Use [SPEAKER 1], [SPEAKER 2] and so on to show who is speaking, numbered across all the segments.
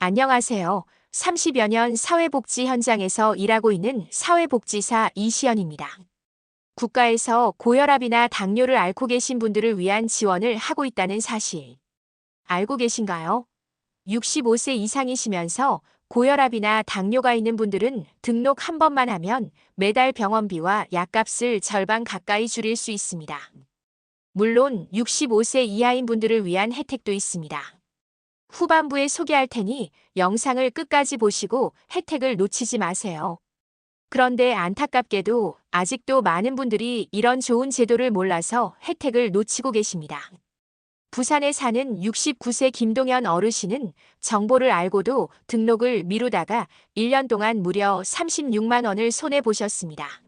[SPEAKER 1] 안녕하세요. 30여 년 사회복지 현장에서 일하고 있는 사회복지사 이시연입니다. 국가에서 고혈압이나 당뇨를 앓고 계신 분들을 위한 지원을 하고 있다는 사실 알고 계신가요? 65세 이상이시면서 고혈압이나 당뇨가 있는 분들은 등록 한 번만 하면 매달 병원비와 약값을 절반 가까이 줄일 수 있습니다. 물론 65세 이하인 분들을 위한 혜택도 있습니다. 후반부에 소개할 테니 영상을 끝까지 보시고 혜택을 놓치지 마세요. 그런데 안타깝게도 아직도 많은 분들이 이런 좋은 제도를 몰라서 혜택을 놓치고 계십니다. 부산에 사는 69세 김동현 어르신은 정보를 알고도 등록을 미루다가 1년 동안 무려 36만 원을 손해보셨습니다.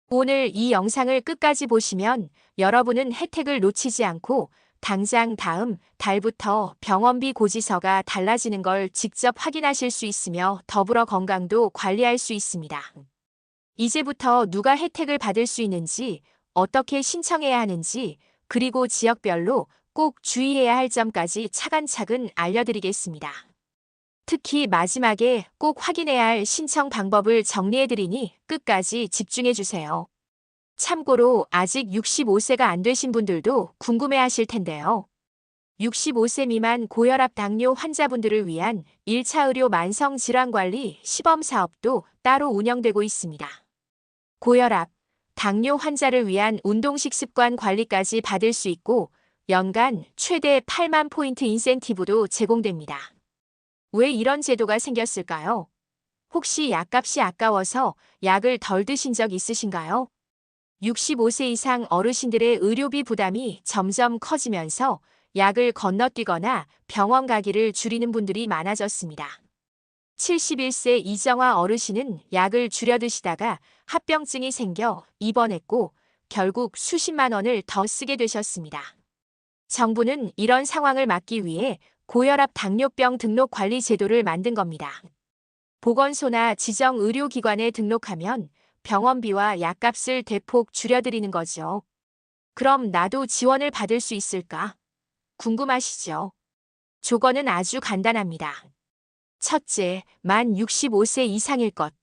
[SPEAKER 1] 오늘 이 영상을 끝까지 보시면 여러분은 혜택을 놓치지 않고 당장 다음 달부터 병원비 고지서가 달라지는 걸 직접 확인하실 수 있으며 더불어 건강도 관리할 수 있습니다. 이제부터 누가 혜택을 받을 수 있는지, 어떻게 신청해야 하는지, 그리고 지역별로 꼭 주의해야 할 점까지 차근차근 알려드리겠습니다. 특히 마지막에 꼭 확인해야 할 신청 방법을 정리해드리니 끝까지 집중해주세요. 참고로 아직 65세가 안 되신 분들도 궁금해하실 텐데요. 65세 미만 고혈압 당뇨 환자분들을 위한 1차 의료 만성질환관리 시범사업도 따로 운영되고 있습니다. 고혈압, 당뇨 환자를 위한 운동식습관 관리까지 받을 수 있고 연간 최대 8만 포인트 인센티브도 제공됩니다. 왜 이런 제도가 생겼을까요? 혹시 약값이 아까워서 약을 덜 드신 적 있으신가요? 65세 이상 어르신들의 의료비 부담이 점점 커지면서 약을 건너뛰거나 병원 가기를 줄이는 분들이 많아졌습니다. 71세 이정화 어르신은 약을 줄여 드시다가 합병증이 생겨 입원했고 결국 수십만 원을 더 쓰게 되셨습니다. 정부는 이런 상황을 막기 위해 고혈압 당뇨병 등록 관리 제도를 만든 겁니다. 보건소나 지정 의료기관에 등록하면 병원비와 약값을 대폭 줄여드리는 거죠. 그럼 나도 지원을 받을 수 있을까? 궁금하시죠? 조건은 아주 간단합니다. 첫째, 만 65세 이상일 것.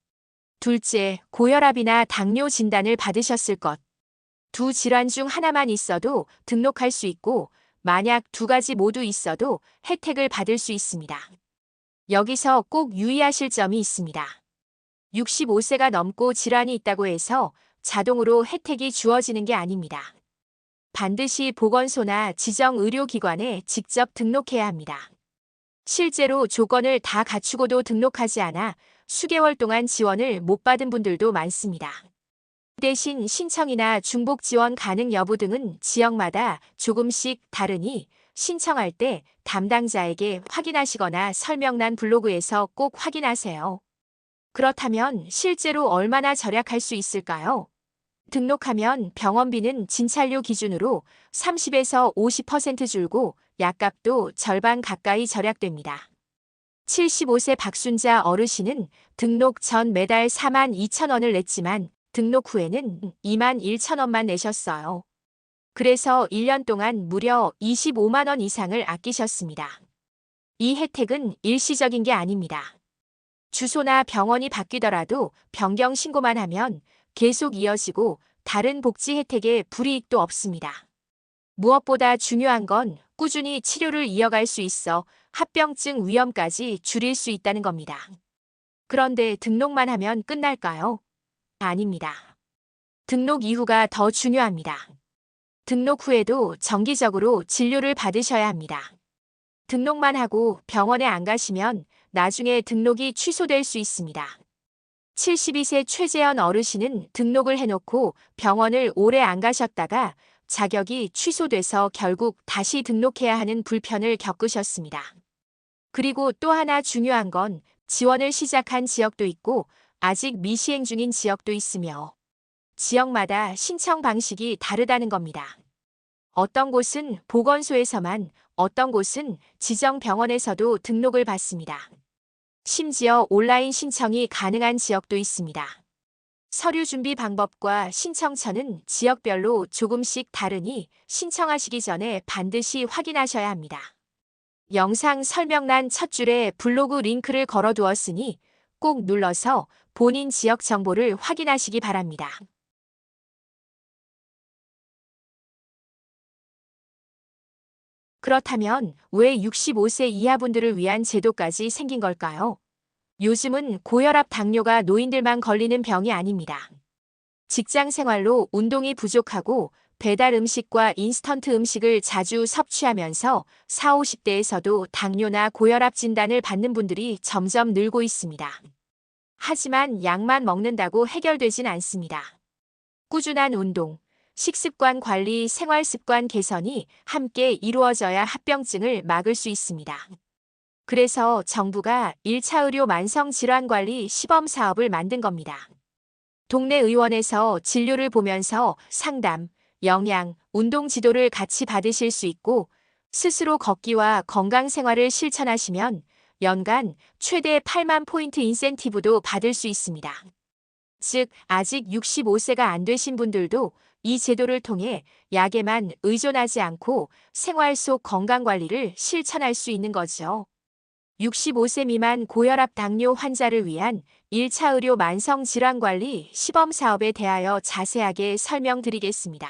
[SPEAKER 1] 둘째, 고혈압이나 당뇨 진단을 받으셨을 것. 두 질환 중 하나만 있어도 등록할 수 있고, 만약 두 가지 모두 있어도 혜택을 받을 수 있습니다. 여기서 꼭 유의하실 점이 있습니다. 65세가 넘고 질환이 있다고 해서 자동으로 혜택이 주어지는 게 아닙니다. 반드시 보건소나 지정 의료기관에 직접 등록해야 합니다. 실제로 조건을 다 갖추고도 등록하지 않아 수개월 동안 지원을 못 받은 분들도 많습니다. 대신 신청이나 중복 지원 가능 여부 등은 지역마다 조금씩 다르니 신청할 때 담당자에게 확인하시거나 설명란 블로그에서 꼭 확인하세요. 그렇다면 실제로 얼마나 절약할 수 있을까요? 등록하면 병원비는 진찰료 기준으로 30에서 50% 줄고 약값도 절반 가까이 절약됩니다. 75세 박순자 어르신은 등록 전 매달 4만 2천 원을 냈지만 등록 후에는 2만 1천 원만 내셨어요. 그래서 1년 동안 무려 25만 원 이상을 아끼셨습니다. 이 혜택은 일시적인 게 아닙니다. 주소나 병원이 바뀌더라도 변경 신고만 하면 계속 이어지고 다른 복지 혜택에 불이익도 없습니다. 무엇보다 중요한 건 꾸준히 치료를 이어갈 수 있어 합병증 위험까지 줄일 수 있다는 겁니다. 그런데 등록만 하면 끝날까요? 아닙니다. 등록 이후가 더 중요합니다. 등록 후에도 정기적으로 진료를 받으셔야 합니다. 등록만 하고 병원에 안 가시면 나중에 등록이 취소될 수 있습니다. 72세 최재현 어르신은 등록을 해놓고 병원을 오래 안 가셨다가 자격이 취소돼서 결국 다시 등록해야 하는 불편을 겪으셨습니다. 그리고 또 하나 중요한 건 지원을 시작한 지역도 있고 아직 미시행 중인 지역도 있으며 지역마다 신청 방식이 다르다는 겁니다. 어떤 곳은 보건소에서만, 어떤 곳은 지정 병원에서도 등록을 받습니다. 심지어 온라인 신청이 가능한 지역도 있습니다. 서류 준비 방법과 신청처는 지역별로 조금씩 다르니 신청하시기 전에 반드시 확인하셔야 합니다. 영상 설명란 첫 줄에 블로그 링크를 걸어두었으니 꼭 눌러서 본인 지역 정보를 확인하시기 바랍니다. 그렇다면 왜 65세 이하 분들을 위한 제도까지 생긴 걸까요? 요즘은 고혈압 당뇨가 노인들만 걸리는 병이 아닙니다. 직장 생활로 운동이 부족하고 배달 음식과 인스턴트 음식을 자주 섭취하면서 40, 50대에서도 당뇨나 고혈압 진단을 받는 분들이 점점 늘고 있습니다. 하지만 약만 먹는다고 해결되진 않습니다. 꾸준한 운동, 식습관 관리, 생활습관 개선이 함께 이루어져야 합병증을 막을 수 있습니다. 그래서 정부가 1차 의료 만성질환관리 시범 사업을 만든 겁니다. 동네 의원에서 진료를 보면서 상담, 영양, 운동 지도를 같이 받으실 수 있고 스스로 걷기와 건강 생활을 실천하시면 연간 최대 8만 포인트 인센티브도 받을 수 있습니다. 즉, 아직 65세가 안 되신 분들도 이 제도를 통해 약에만 의존하지 않고 생활 속 건강관리를 실천할 수 있는 거죠. 65세 미만 고혈압 당뇨 환자를 위한 1차 의료 만성질환관리 시범사업에 대하여 자세하게 설명드리겠습니다.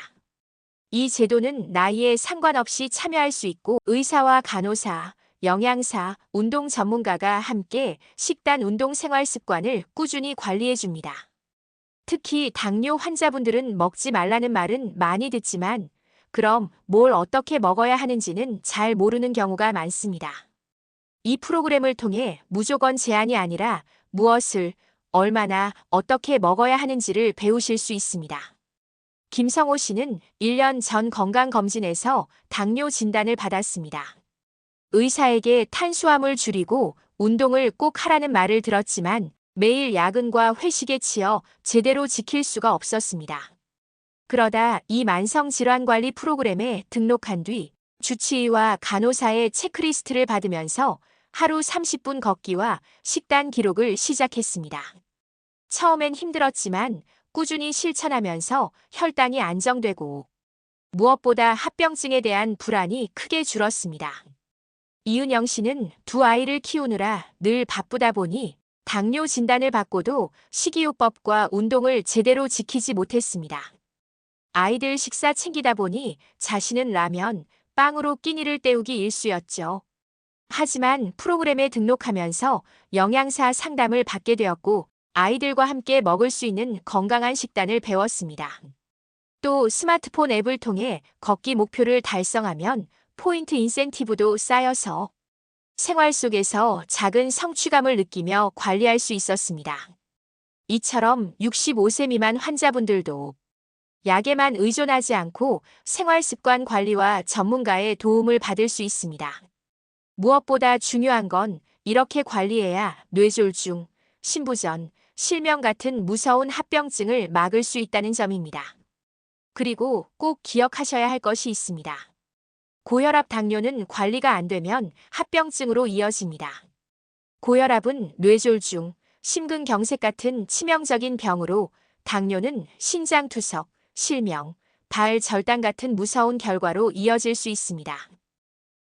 [SPEAKER 1] 이 제도는 나이에 상관없이 참여할 수 있고 의사와 간호사, 영양사, 운동 전문가가 함께 식단 운동 생활 습관을 꾸준히 관리해 줍니다. 특히 당뇨 환자분들은 먹지 말라는 말은 많이 듣지만 그럼 뭘 어떻게 먹어야 하는지는 잘 모르는 경우가 많습니다. 이 프로그램을 통해 무조건 제한이 아니라 무엇을, 얼마나, 어떻게 먹어야 하는지를 배우실 수 있습니다. 김성호 씨는 1년 전 건강검진에서 당뇨 진단을 받았습니다. 의사에게 탄수화물 줄이고 운동을 꼭 하라는 말을 들었지만 매일 야근과 회식에 치여 제대로 지킬 수가 없었습니다. 그러다 이 만성질환관리 프로그램에 등록한 뒤 주치의와 간호사의 체크리스트를 받으면서 하루 30분 걷기와 식단 기록을 시작했습니다. 처음엔 힘들었지만 꾸준히 실천하면서 혈당이 안정되고 무엇보다 합병증에 대한 불안이 크게 줄었습니다. 이은영 씨는 두 아이를 키우느라 늘 바쁘다 보니 당뇨 진단을 받고도 식이요법과 운동을 제대로 지키지 못했습니다. 아이들 식사 챙기다 보니 자신은 라면, 빵으로 끼니를 때우기 일쑤였죠. 하지만 프로그램에 등록하면서 영양사 상담을 받게 되었고 아이들과 함께 먹을 수 있는 건강한 식단을 배웠습니다. 또 스마트폰 앱을 통해 걷기 목표를 달성하면 포인트 인센티브도 쌓여서 생활 속에서 작은 성취감을 느끼며 관리할 수 있었습니다. 이처럼 65세 미만 환자분들도 약에만 의존하지 않고 생활습관 관리와 전문가의 도움을 받을 수 있습니다. 무엇보다 중요한 건 이렇게 관리해야 뇌졸중, 신부전, 실명 같은 무서운 합병증을 막을 수 있다는 점입니다. 그리고 꼭 기억하셔야 할 것이 있습니다. 고혈압 당뇨는 관리가 안 되면 합병증으로 이어집니다. 고혈압은 뇌졸중, 심근경색 같은 치명적인 병으로 당뇨는 신장투석, 실명, 발절단 같은 무서운 결과로 이어질 수 있습니다.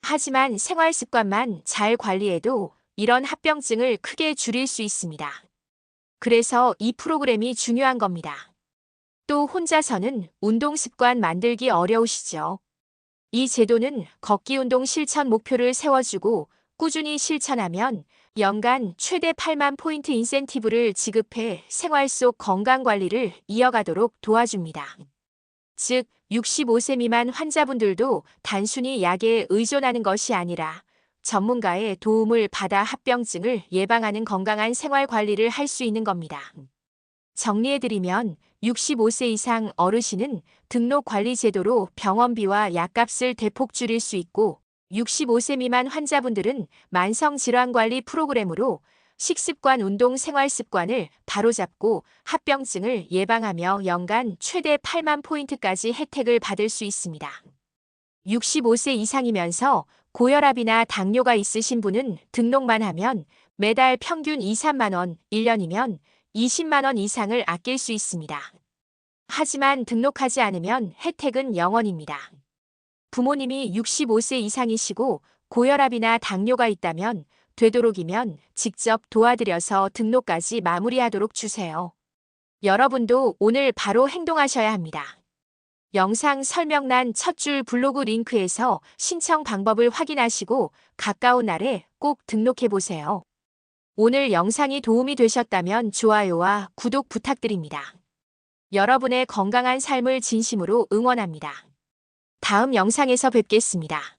[SPEAKER 1] 하지만 생활 습관만 잘 관리해도 이런 합병증을 크게 줄일 수 있습니다. 그래서 이 프로그램이 중요한 겁니다. 또 혼자서는 운동 습관 만들기 어려우시죠? 이 제도는 걷기 운동 실천 목표를 세워주고 꾸준히 실천하면 연간 최대 8만 포인트 인센티브를 지급해 생활 속 건강 관리를 이어가도록 도와줍니다. 즉, 65세 미만 환자분들도 단순히 약에 의존하는 것이 아니라 전문가의 도움을 받아 합병증을 예방하는 건강한 생활 관리를 할 수 있는 겁니다. 정리해드리면 65세 이상 어르신은 등록관리제도로 병원비와 약값을 대폭 줄일 수 있고 65세 미만 환자분들은 만성질환관리 프로그램으로 식습관, 운동, 생활습관을 바로잡고 합병증을 예방하며 연간 최대 8만 포인트까지 혜택을 받을 수 있습니다. 65세 이상이면서 고혈압이나 당뇨가 있으신 분은 등록만 하면 매달 평균 2, 3만 원, 1년이면 20만 원 이상을 아낄 수 있습니다. 하지만 등록하지 않으면 혜택은 0원입니다. 부모님이 65세 이상이시고 고혈압이나 당뇨가 있다면 되도록이면 직접 도와드려서 등록까지 마무리하도록 주세요. 여러분도 오늘 바로 행동하셔야 합니다. 영상 설명란 첫 줄 블로그 링크에서 신청 방법을 확인하시고 가까운 날에 꼭 등록해보세요. 오늘 영상이 도움이 되셨다면 좋아요와 구독 부탁드립니다. 여러분의 건강한 삶을 진심으로 응원합니다. 다음 영상에서 뵙겠습니다.